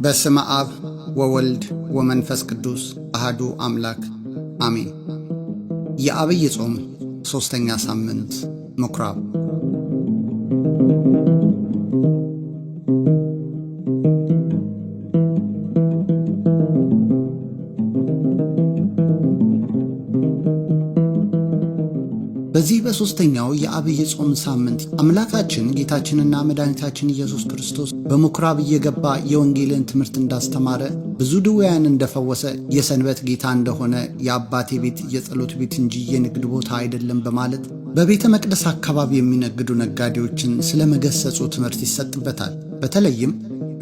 በስመ አብ ወወልድ ወመንፈስ ቅዱስ አሐዱ አምላክ አሜን። የዐቢይ ጾም ሦስተኛ ሳምንት ምኵራብ። በዚህ በሦስተኛው የዐቢይ ጾም ሳምንት አምላካችን ጌታችንና መድኃኒታችን ኢየሱስ ክርስቶስ በምኵራብ እየገባ የወንጌልን ትምህርት እንዳስተማረ፣ ብዙ ድውያንን እንደፈወሰ፣ የሰንበት ጌታ እንደሆነ፣ የአባቴ ቤት የጸሎት ቤት እንጂ የንግድ ቦታ አይደለም በማለት በቤተ መቅደስ አካባቢ የሚነግዱ ነጋዴዎችን ስለ መገሰጹ ትምህርት ይሰጥበታል። በተለይም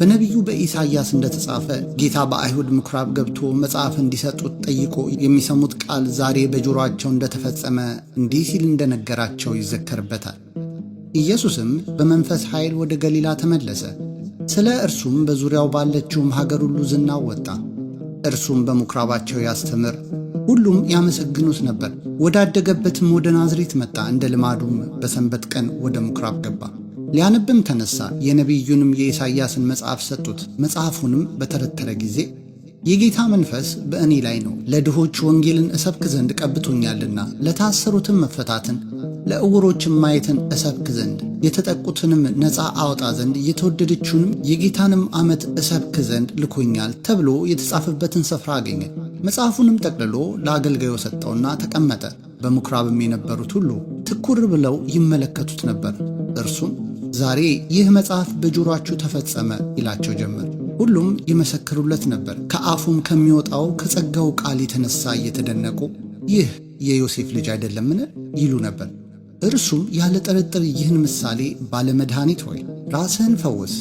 በነቢዩ በኢሳይያስ እንደተጻፈ ጌታ በአይሁድ ምኵራብ ገብቶ መጽሐፍ እንዲሰጡት ጠይቆ የሚሰሙት ቃል ዛሬ በጆሮአቸው እንደተፈጸመ እንዲህ ሲል እንደነገራቸው ይዘከርበታል። ኢየሱስም በመንፈስ ኃይል ወደ ገሊላ ተመለሰ። ስለ እርሱም በዙሪያው ባለችውም ሀገር ሁሉ ዝናው ወጣ። እርሱም በምኵራባቸው ያስተምር፣ ሁሉም ያመሰግኑት ነበር። ወዳደገበትም ወደ ናዝሬት መጣ። እንደ ልማዱም በሰንበት ቀን ወደ ምኵራብ ገባ። ሊያነብም ተነሣ። የነቢዩንም የኢሳይያስን መጽሐፍ ሰጡት። መጽሐፉንም በተረተረ ጊዜ የጌታ መንፈስ በእኔ ላይ ነው፣ ለድሆች ወንጌልን እሰብክ ዘንድ ቀብቶኛልና፣ ለታሰሩትም መፈታትን፣ ለዕውሮችም ማየትን እሰብክ ዘንድ፣ የተጠቁትንም ነፃ አወጣ ዘንድ፣ የተወደደችውንም የጌታንም ዓመት እሰብክ ዘንድ ልኮኛል ተብሎ የተጻፈበትን ስፍራ አገኘ። መጽሐፉንም ጠቅልሎ ለአገልጋዩ ሰጠውና ተቀመጠ። በምኵራብም የነበሩት ሁሉ ትኩር ብለው ይመለከቱት ነበር። እርሱም ዛሬ ይህ መጽሐፍ በጆሮአችሁ ተፈጸመ ይላቸው ጀመር። ሁሉም ይመሰክሩለት ነበር። ከአፉም ከሚወጣው ከጸጋው ቃል የተነሣ እየተደነቁ ይህ የዮሴፍ ልጅ አይደለምን ይሉ ነበር። እርሱም ያለ ጥርጥር ይህን ምሳሌ ባለመድኃኒት ሆይ ራስህን ፈውስ፣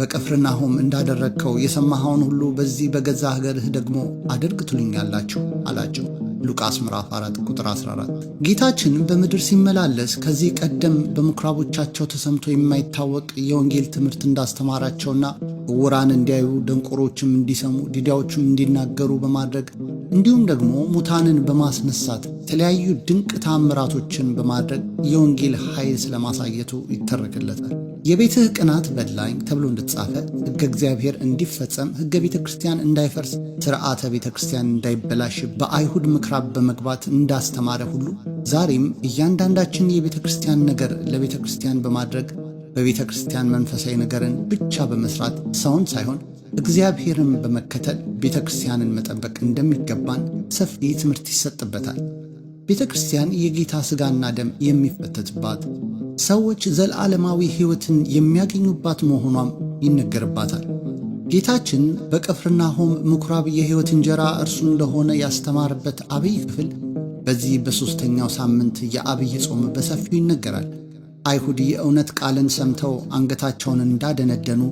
በቅፍርናሆም እንዳደረግከው የሰማኸውን ሁሉ በዚህ በገዛ ሀገርህ ደግሞ አድርግ ትሉኛላችሁ አላቸው። ሉቃስ ምዕራፍ 4 ቁጥር 14። ጌታችን በምድር ሲመላለስ ከዚህ ቀደም በምኵራቦቻቸው ተሰምቶ የማይታወቅ የወንጌል ትምህርት እንዳስተማራቸውና ዕውራን እንዲያዩ፣ ደንቆሮችም እንዲሰሙ፣ ዲዳዎችም እንዲናገሩ በማድረግ እንዲሁም ደግሞ ሙታንን በማስነሳት የተለያዩ ድንቅ ተአምራቶችን በማድረግ የወንጌል ኃይል ስለማሳየቱ ይተረክለታል። የቤትህ ቅናት በላኝ ተብሎ እንደተጻፈ ሕገ እግዚአብሔር እንዲፈጸም፣ ሕገ ቤተ ክርስቲያን እንዳይፈርስ፣ ሥርዓተ ቤተ ክርስቲያን እንዳይበላሽ በአይሁድ ምኵራብ በመግባት እንዳስተማረ ሁሉ ዛሬም እያንዳንዳችን የቤተ ክርስቲያን ነገር ለቤተ ክርስቲያን በማድረግ በቤተ ክርስቲያን መንፈሳዊ ነገርን ብቻ በመስራት ሰውን ሳይሆን እግዚአብሔርን በመከተል ቤተ ክርስቲያንን መጠበቅ እንደሚገባን ሰፊ ትምህርት ይሰጥበታል። ቤተ ክርስቲያን የጌታ ሥጋና ደም የሚፈተትባት፣ ሰዎች ዘላለማዊ ሕይወትን የሚያገኙባት መሆኗም ይነገርባታል። ጌታችን በቅፍርናሆም ምኵራብ የሕይወት እንጀራ እርሱ እንደሆነ ያስተማረበት ዐቢይ ክፍል በዚህ በሦስተኛው ሳምንት የዐቢይ ጾም በሰፊው ይነገራል። አይሁድ የእውነት ቃልን ሰምተው አንገታቸውን እንዳደነደኑ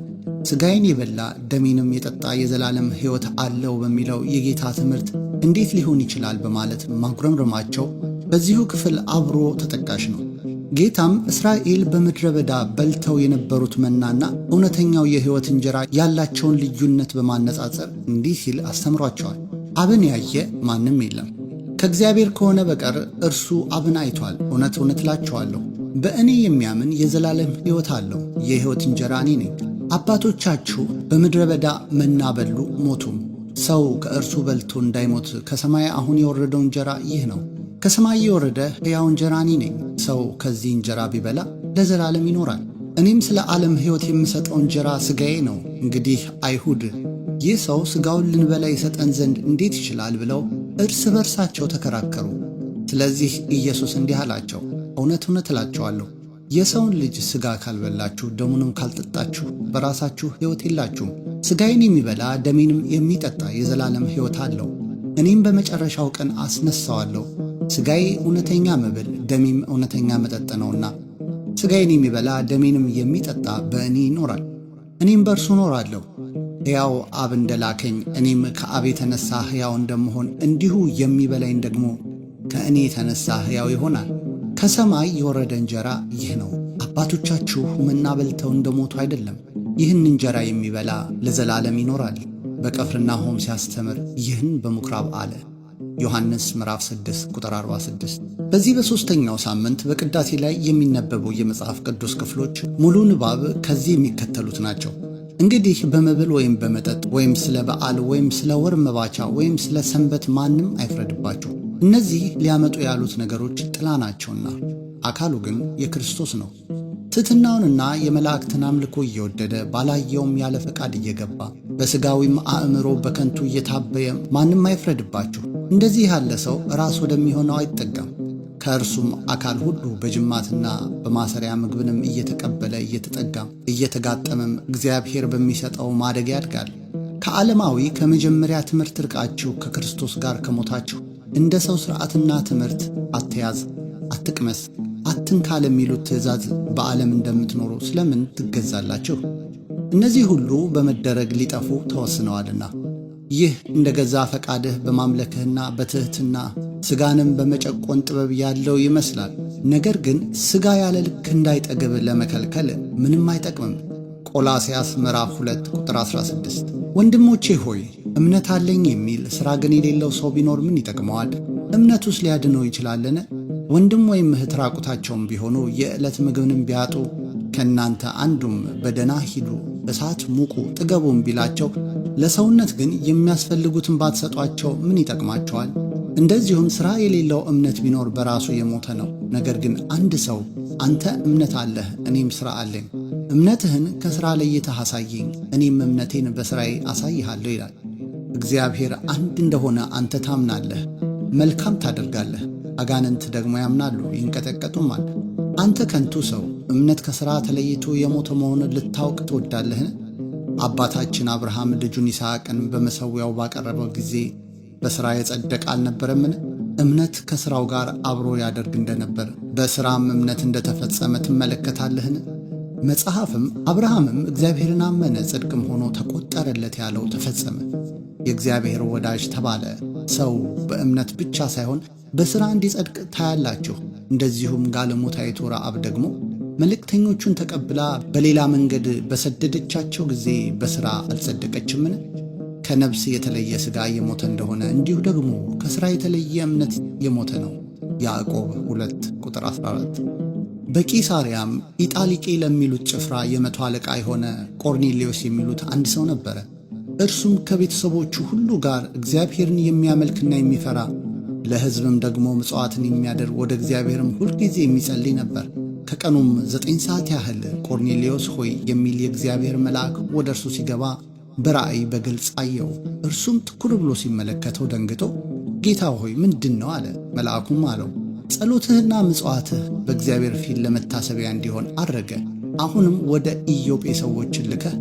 ሥጋዬን የበላ ደሜንም የጠጣ የዘላለም ሕይወት አለው በሚለው የጌታ ትምህርት እንዴት ሊሆን ይችላል በማለት ማጉረምረማቸው በዚሁ ክፍል አብሮ ተጠቃሽ ነው። ጌታም እስራኤል በምድረ በዳ በልተው የነበሩት መናና እውነተኛው የሕይወት እንጀራ ያላቸውን ልዩነት በማነጻጸር እንዲህ ሲል አስተምሯቸዋል። አብን ያየ ማንም የለም፣ ከእግዚአብሔር ከሆነ በቀር እርሱ አብን አይቷል። እውነት እውነት እላችኋለሁ በእኔ የሚያምን የዘላለም ሕይወት አለው። የሕይወት እንጀራ እኔ ነኝ። አባቶቻችሁ በምድረ በዳ መና በሉ ሞቱም። ሰው ከእርሱ በልቶ እንዳይሞት ከሰማይ አሁን የወረደው እንጀራ ይህ ነው። ከሰማይ የወረደ ሕያው እንጀራ እኔ ነኝ። ሰው ከዚህ እንጀራ ቢበላ ለዘላለም ይኖራል። እኔም ስለ ዓለም ሕይወት የምሰጠው እንጀራ ሥጋዬ ነው። እንግዲህ አይሁድ ይህ ሰው ሥጋውን ልንበላ ይሰጠን ዘንድ እንዴት ይችላል ብለው እርስ በርሳቸው ተከራከሩ። ስለዚህ ኢየሱስ እንዲህ አላቸው፣ እውነት እውነት እላችኋለሁ የሰውን ልጅ ሥጋ ካልበላችሁ ደሙንም ካልጠጣችሁ በራሳችሁ ሕይወት የላችሁም። ሥጋዬን የሚበላ ደሜንም የሚጠጣ የዘላለም ሕይወት አለው፣ እኔም በመጨረሻው ቀን አስነሣዋለሁ። ሥጋዬ እውነተኛ መብል ደሜም እውነተኛ መጠጥ ነውና ሥጋዬን የሚበላ ደሜንም የሚጠጣ በእኔ ይኖራል፣ እኔም በእርሱ እኖራለሁ። ሕያው አብ እንደላከኝ እኔም ከአብ የተነሣ ሕያው እንደምሆን እንዲሁ የሚበላኝ ደግሞ ከእኔ የተነሣ ሕያው ይሆናል። ከሰማይ የወረደ እንጀራ ይህ ነው። አባቶቻችሁ መና በልተው እንደሞቱ አይደለም። ይህን እንጀራ የሚበላ ለዘላለም ይኖራል። በቅፍርናሆም ሲያስተምር ይህን በምኵራብ አለ። ዮሐንስ ምዕራፍ 6 ቁጥር 46። በዚህ በሦስተኛው ሳምንት በቅዳሴ ላይ የሚነበቡ የመጽሐፍ ቅዱስ ክፍሎች ሙሉ ንባብ ከዚህ የሚከተሉት ናቸው። እንግዲህ በመብል ወይም በመጠጥ ወይም ስለ በዓል ወይም ስለ ወር መባቻ ወይም ስለ ሰንበት ማንም አይፍረድባችሁ። እነዚህ ሊያመጡ ያሉት ነገሮች ጥላ ናቸውና አካሉ ግን የክርስቶስ ነው። ትሕትናውንና የመላእክትን አምልኮ እየወደደ ባላየውም ያለ ፈቃድ እየገባ በሥጋዊም አእምሮ በከንቱ እየታበየ ማንም አይፍረድባችሁ። እንደዚህ ያለ ሰው ራስ ወደሚሆነው አይጠጋም። ከእርሱም አካል ሁሉ በጅማትና በማሰሪያ ምግብንም እየተቀበለ እየተጠጋም እየተጋጠመም እግዚአብሔር በሚሰጠው ማደግ ያድጋል። ከዓለማዊ ከመጀመሪያ ትምህርት ርቃችሁ ከክርስቶስ ጋር ከሞታችሁ እንደ ሰው ሥርዓትና ትምህርት አትያዝ፣ አትቅመስ፣ አትንካ ለሚሉት ትእዛዝ በዓለም እንደምትኖሩ ስለምን ትገዛላችሁ? እነዚህ ሁሉ በመደረግ ሊጠፉ ተወስነዋልና። ይህ እንደ ገዛ ፈቃድህ በማምለክህና በትሕትና ሥጋንም በመጨቆን ጥበብ ያለው ይመስላል። ነገር ግን ሥጋ ያለ ልክ እንዳይጠግብ ለመከልከል ምንም አይጠቅምም። ቆላስያስ ምዕራፍ 2 ቁጥር 16። ወንድሞቼ ሆይ እምነት አለኝ የሚል ሥራ ግን የሌለው ሰው ቢኖር ምን ይጠቅመዋል? እምነቱስ ሊያድነው ይችላልን? ወንድም ወይም እህት ራቁታቸውም ቢሆኑ የዕለት ምግብንም ቢያጡ ከእናንተ አንዱም በደና ሂዱ፣ እሳት ሙቁ፣ ጥገቡም ቢላቸው ለሰውነት ግን የሚያስፈልጉትን ባትሰጧቸው ምን ይጠቅማቸዋል? እንደዚሁም ሥራ የሌለው እምነት ቢኖር በራሱ የሞተ ነው። ነገር ግን አንድ ሰው አንተ እምነት አለህ፣ እኔም ሥራ አለኝ፣ እምነትህን ከሥራ ለይተህ አሳየኝ፣ እኔም እምነቴን በሥራዬ አሳይሃለሁ ይላል። እግዚአብሔር አንድ እንደሆነ አንተ ታምናለህ፣ መልካም ታደርጋለህ። አጋንንት ደግሞ ያምናሉ ይንቀጠቀጡማል። አንተ ከንቱ ሰው እምነት ከሥራ ተለይቶ የሞተ መሆኑን ልታውቅ ትወዳለህን? አባታችን አብርሃም ልጁን ይስሐቅን በመሠዊያው ባቀረበው ጊዜ በሥራ የጸደቀ አልነበረምን? እምነት ከሥራው ጋር አብሮ ያደርግ እንደነበር በሥራም እምነት እንደተፈጸመ ትመለከታለህን? መጽሐፍም አብርሃምም እግዚአብሔርን አመነ ጽድቅም ሆኖ ተቆጠረለት ያለው ተፈጸመ፣ የእግዚአብሔር ወዳጅ ተባለ። ሰው በእምነት ብቻ ሳይሆን በሥራ እንዲጸድቅ ታያላችሁ። እንደዚሁም ጋለሞታይቱ ረዓብ ደግሞ መልእክተኞቹን ተቀብላ በሌላ መንገድ በሰደደቻቸው ጊዜ በሥራ አልጸደቀችምን? ከነፍስ የተለየ ሥጋ የሞተ እንደሆነ እንዲሁ ደግሞ ከሥራ የተለየ እምነት የሞተ ነው። ያዕቆብ 2 ቁጥር 14። በቂሳርያም ኢጣሊቄ ለሚሉት ጭፍራ የመቶ አለቃ የሆነ ቆርኔሌዎስ የሚሉት አንድ ሰው ነበረ። እርሱም ከቤተሰቦቹ ሁሉ ጋር እግዚአብሔርን የሚያመልክና የሚፈራ ለሕዝብም ደግሞ ምጽዋትን የሚያደርግ ወደ እግዚአብሔርም ሁልጊዜ የሚጸልይ ነበር። ከቀኑም 9 ሰዓት ያህል ቆርኔሌዎስ ሆይ የሚል የእግዚአብሔር መልአክ ወደ እርሱ ሲገባ በራእይ በግልጽ አየው። እርሱም ትኩር ብሎ ሲመለከተው ደንግጦ ጌታ ሆይ ምንድን ነው አለ። መልአኩም አለው ጸሎትህና ምጽዋትህ በእግዚአብሔር ፊት ለመታሰቢያ እንዲሆን አድረገ። አሁንም ወደ ኢዮጴ ሰዎችን ልከህ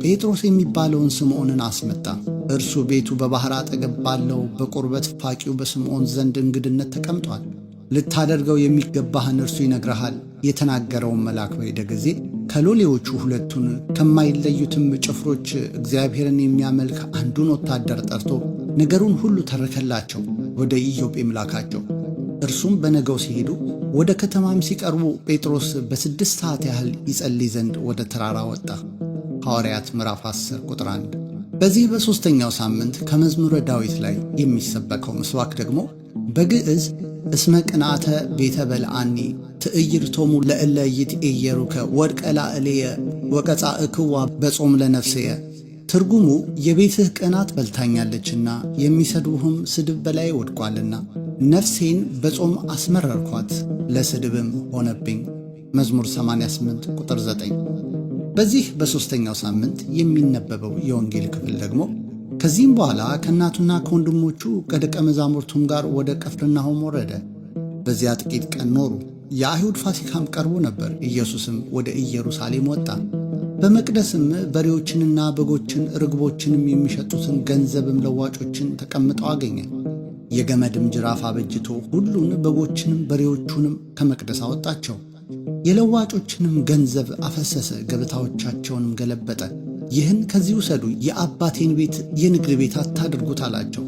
ጴጥሮስ የሚባለውን ስምዖንን አስመጣ። እርሱ ቤቱ በባሕር አጠገብ ባለው በቁርበት ፋቂው በስምዖን ዘንድ እንግድነት ተቀምጧል። ልታደርገው የሚገባህን እርሱ ይነግረሃል። የተናገረውን መልአክ በሄደ ጊዜ ከሎሌዎቹ 2ቱን ከማይለዩትም ጭፍሮች እግዚአብሔርን የሚያመልክ አንዱን ወታደር ጠርቶ ነገሩን ሁሉ ተረከላቸው፣ ወደ ኢዮጴም ላካቸው። እርሱም በነገው ሲሄዱ ወደ ከተማም ሲቀርቡ ጴጥሮስ በ6 ሰዓት ያህል ይጸልይ ዘንድ ወደ ተራራ ወጣ። ሐዋርያት ምዕራፍ 10 ቁጥር 1። በዚህ በሦስተኛው ሳምንት ከመዝሙረ ዳዊት ላይ የሚሰበከው ምስባክ ደግሞ በግዕዝ እስመ ቅንዓተ ቤተ በልዓኒ ትዕይርቶሙ ለእለ ይትኤየሩከ ወድቀ ላዕሌየ ወቀጻእክዋ በጾም ለነፍስየ። ትርጉሙ የቤትህ ቅናት በልታኛለችና የሚሰድቡህም ስድብ በላይ ወድቋልና ነፍሴን በጾም አስመረርኳት ለስድብም ሆነብኝ። መዝሙር 88 ቁጥር 9። በዚህ በሦስተኛው ሳምንት የሚነበበው የወንጌል ክፍል ደግሞ ከዚህም በኋላ ከእናቱና ከወንድሞቹ ከደቀ መዛሙርቱም ጋር ወደ ቅፍርናሆም ወረደ። በዚያ ጥቂት ቀን ኖሩ። የአይሁድ ፋሲካም ቀርቦ ነበር። ኢየሱስም ወደ ኢየሩሳሌም ወጣ። በመቅደስም በሬዎችንና በጎችን ርግቦችንም የሚሸጡትን ገንዘብም ለዋጮችን ተቀምጠው አገኘ። የገመድም ጅራፍ አበጅቶ ሁሉን በጎችንም በሬዎቹንም ከመቅደስ አወጣቸው። የለዋጮችንም ገንዘብ አፈሰሰ፣ ገበታዎቻቸውንም ገለበጠ። ይህን ከዚህ ውሰዱ፣ የአባቴን ቤት የንግድ ቤት አታድርጉት አላቸው።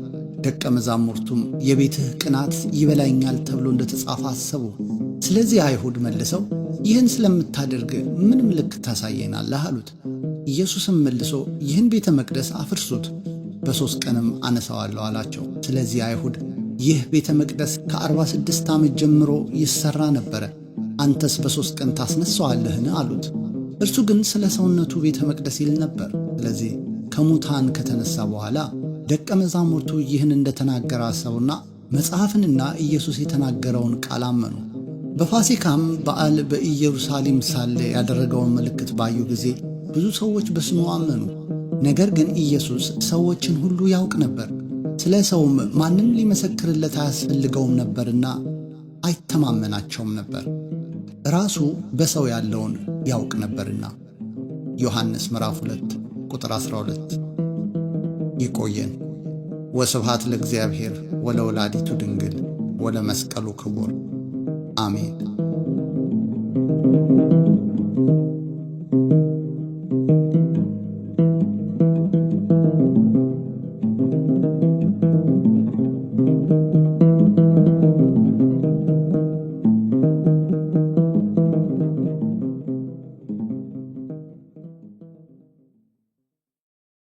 ደቀ መዛሙርቱም የቤትህ ቅናት ይበላኛል ተብሎ እንደተጻፈ አሰቡ። ስለዚህ አይሁድ መልሰው ይህን ስለምታደርግ ምን ምልክት ታሳየናለህ አሉት። ኢየሱስም መልሶ ይህን ቤተ መቅደስ አፍርሱት፣ በ3 ቀንም አነሳዋለሁ አላቸው። ስለዚህ አይሁድ ይህ ቤተ መቅደስ ከ46 ዓመት ጀምሮ ይሠራ ነበረ፣ አንተስ በ3 ቀን ታስነሣዋለህን አሉት። እርሱ ግን ስለ ሰውነቱ ቤተ መቅደስ ይል ነበር። ስለዚህ ከሙታን ከተነሣ በኋላ ደቀ መዛሙርቱ ይህን እንደተናገረ አሰቡና መጽሐፍንና ኢየሱስ የተናገረውን ቃል አመኑ። በፋሲካም በዓል በኢየሩሳሌም ሳለ ያደረገውን ምልክት ባዩ ጊዜ ብዙ ሰዎች በስሙ አመኑ። ነገር ግን ኢየሱስ ሰዎችን ሁሉ ያውቅ ነበር፣ ስለ ሰውም ማንም ሊመሰክርለት አያስፈልገውም ነበርና አይተማመናቸውም ነበር፣ ራሱ በሰው ያለውን ያውቅ ነበርና። ዮሐንስ ምዕራፍ 2 ቁጥር 12። ይቆየን። ወስብሐት ለእግዚአብሔር ወለወላዲቱ ድንግል ወለመስቀሉ ክቡር አሜን።